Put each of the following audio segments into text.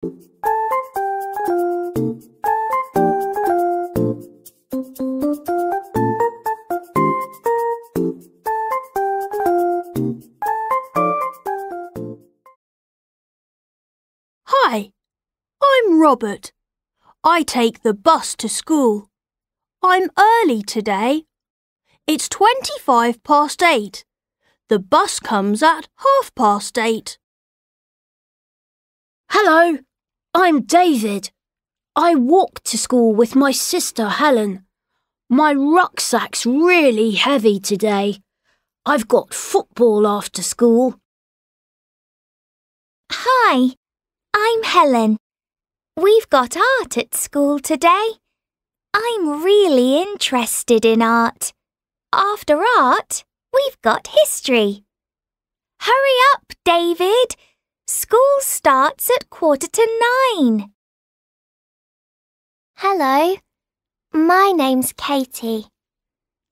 Hi, I'm Robert. I take the bus to school. I'm early today. It's 8:25. The bus comes at 8:30. Hello, I'm David. I walk to school with my sister Helen. My rucksack's really heavy today. I've got football after school. Hi, I'm Helen. We've got art at school today. I'm really interested in art. After art, we've got history. Hurry up, David. School starts at 9:15. Hello, my name's Katie.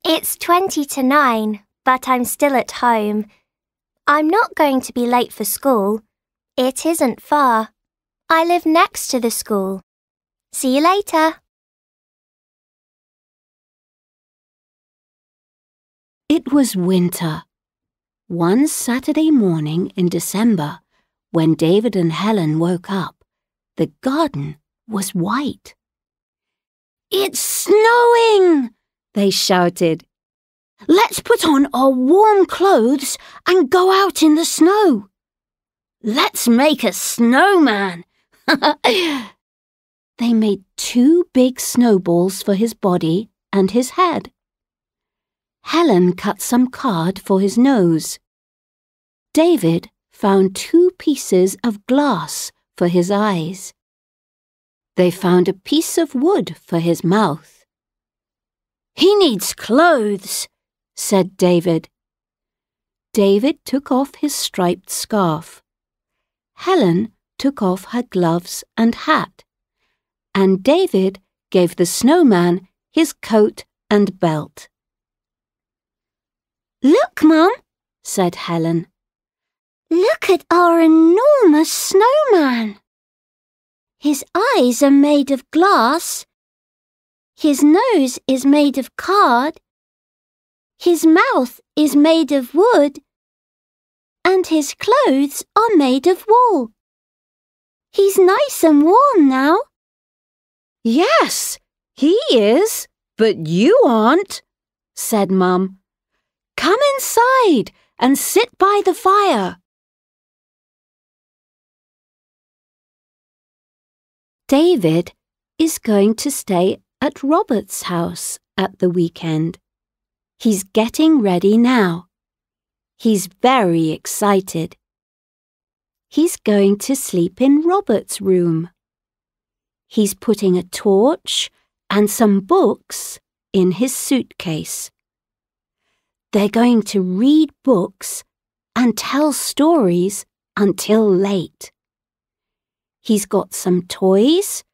It's 9:20, but I'm still at home. I'm not going to be late for school. It isn't far. I live next to the school. See you later. It was winter. One Saturday morning in December, when David and Helen woke up, the garden was white. "It's snowing!" they shouted. "Let's put on our warm clothes and go out in the snow. Let's make a snowman." They made 2 big snowballs for his body and his head. Helen cut some card for his nose. David found 2 pieces of glass for his eyes. They found a piece of wood for his mouth. "He needs clothes," said David. David took off his striped scarf. Helen took off her gloves and hat, and David gave the snowman his coat and belt. "Look, Mum," said Helen. "Look at our enormous snowman. His eyes are made of glass. His nose is made of card. His mouth is made of wood. And his clothes are made of wool. He's nice and warm now." "Yes, he is, but you aren't," said Mum. "Come inside and sit by the fire." David is going to stay at Robert's house at the weekend. He's getting ready now. He's very excited. He's going to sleep in Robert's room. He's putting a torch and some books in his suitcase. They're going to read books and tell stories until late. He's got some toys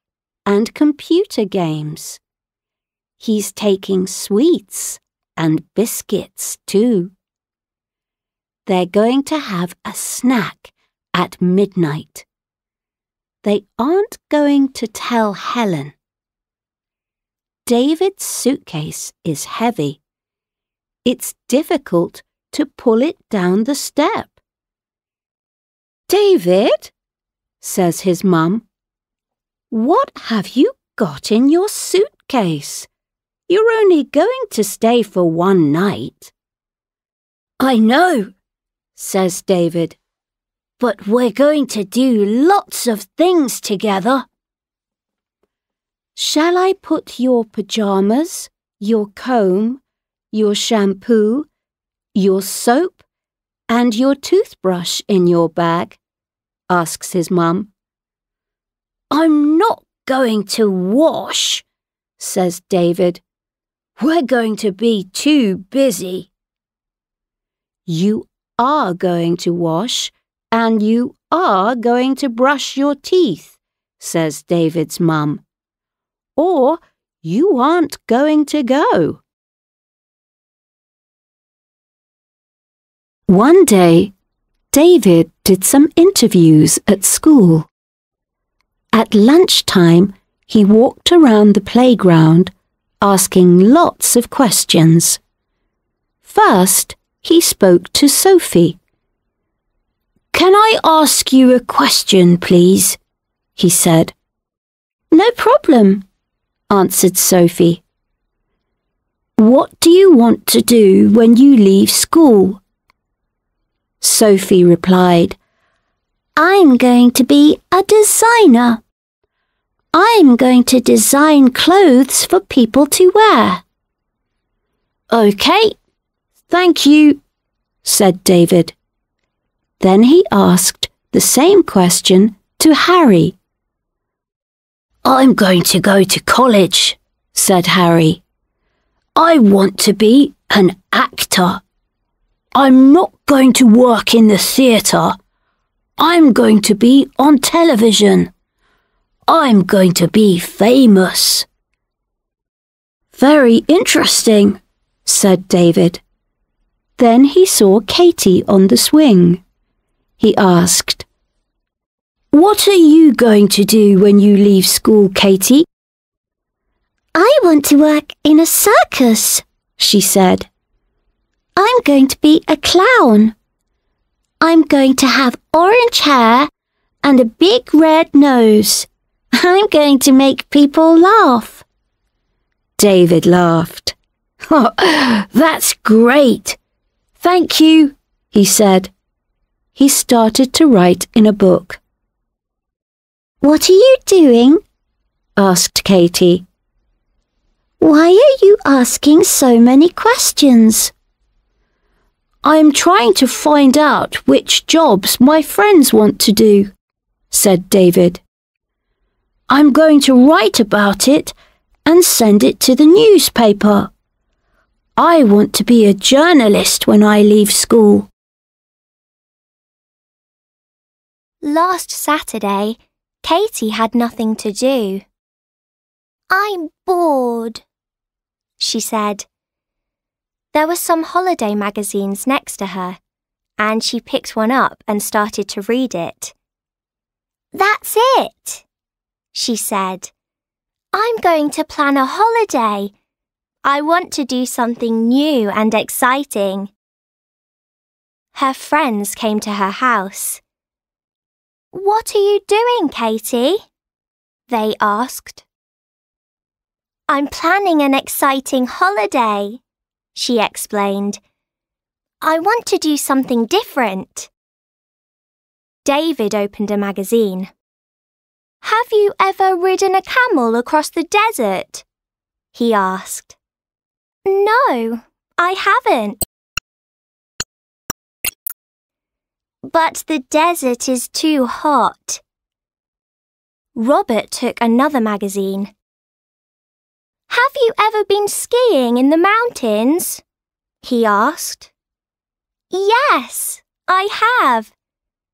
and computer games. He's taking sweets and biscuits too. They're going to have a snack at midnight. They aren't going to tell Helen. David's suitcase is heavy. It's difficult to pull it down the step. "David," says his mum, "what have you got in your suitcase? You're only going to stay for one night." "I know," says David, "but we're going to do lots of things together." "Shall I put your pajamas, your comb, your shampoo, your soap, and your toothbrush in your bag?" asks his mum. "I'm not going to wash," says David. "We're going to be too busy." "You are going to wash, and you are going to brush your teeth," says David's mum. "Or you aren't going to go." One day, David did some interviews at school. At lunchtime, he walked around the playground, asking lots of questions. First, he spoke to Sophie. "Can I ask you a question, please?" he said. "No problem," answered Sophie. "What do you want to do when you leave school?" Sophie replied, "I'm going to be a designer. I'm going to design clothes for people to wear." "Okay, thank you," said David. Then he asked the same question to Harry. "I'm going to go to college," said Harry. "I want to be an actor. I'm not going to work in the theatre. I'm going to be on television. I'm going to be famous." "Very interesting," said David. Then he saw Katie on the swing. He asked, "What are you going to do when you leave school, Katie?" "I want to work in a circus," she said. "I'm going to be a clown. I'm going to have orange hair and a big red nose. I'm going to make people laugh." David laughed. "Oh, that's great. Thank you," he said. He started to write in a book. "What are you doing?" asked Katie. "Why are you asking so many questions?" "I'm trying to find out which jobs my friends want to do," said David. "I'm going to write about it and send it to the newspaper. I want to be a journalist when I leave school." Last Saturday, Katie had nothing to do. "I'm bored," she said. There were some holiday magazines next to her, and she picked one up and started to read it. "That's it," she said. "I'm going to plan a holiday. I want to do something new and exciting." Her friends came to her house. "What are you doing, Katie?" they asked. "I'm planning an exciting holiday," she explained. "I want to do something different." David opened a magazine. "Have you ever ridden a camel across the desert?" he asked. "No, I haven't." "But the desert is too hot." Robert took another magazine. "Have you ever been skiing in the mountains?" he asked. "Yes, I have,"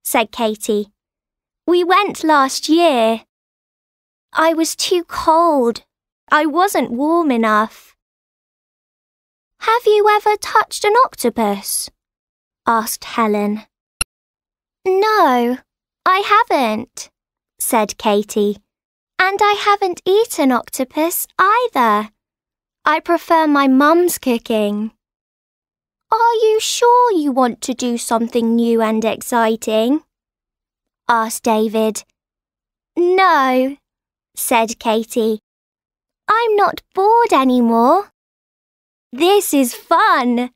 said Katie. "We went last year. I was too cold. I wasn't warm enough." "Have you ever touched an octopus?" asked Helen. "No, I haven't," said Katie. "And I haven't eaten octopus either. I prefer my mum's cooking." "Are you sure you want to do something new and exciting?" asked David. "No," said Katie. "I'm not bored anymore. This is fun."